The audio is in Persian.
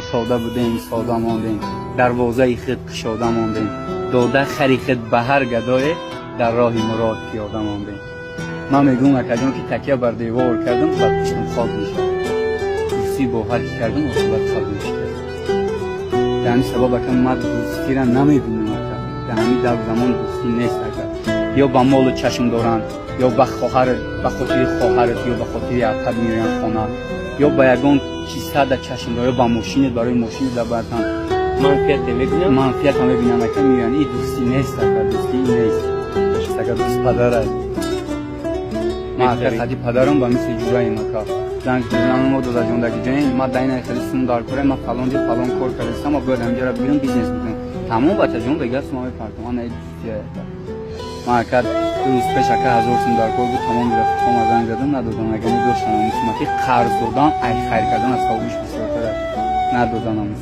ساده بودیم ساده ماندیم، دروازه خود کشاده ماندیم، داده خری خود به هر گدای در راه مراد پیاده ماندیم. من میگم اکجان که تکیه بر دیوار کردم بعد پشتم خواب میشه، دوستی با هر کی کردم عاقبت خواب میشه. یعنی سبب که من دوستی را نمیبینم، در همین در زمان دوستی نیست. یا با مال و چشم دارند، یا به خواهرت، به خاطر خواهرت یا به خاطر عقد میرن خانه، یا با یگان کیسه در چشم داره با ماشینت برای ماشینت در برتن منفیت میبینم. منفیت هم میبینم که میگن این دوستی نیست، دوستی این نیست. اگر دوست پدر است، من حقیقتی پدرم با مثل جوره این مکا زنگ بزنم ما دو زندگی جنگ ما داینه خلیسون دار کنه ما فلان دی فلان کار کردم ما باید اینجا را بیرون بیزنس میکنم تمام بچه جون بگه ما میپرتم من ایدیه ما کرد روز پیش که 1000 سوم دار کار بود تمام رفتم زنگ زدم ندادم اگه می داشتم مسمتی قرض دادن ای خیر کردن از خوابش بسیار ندادم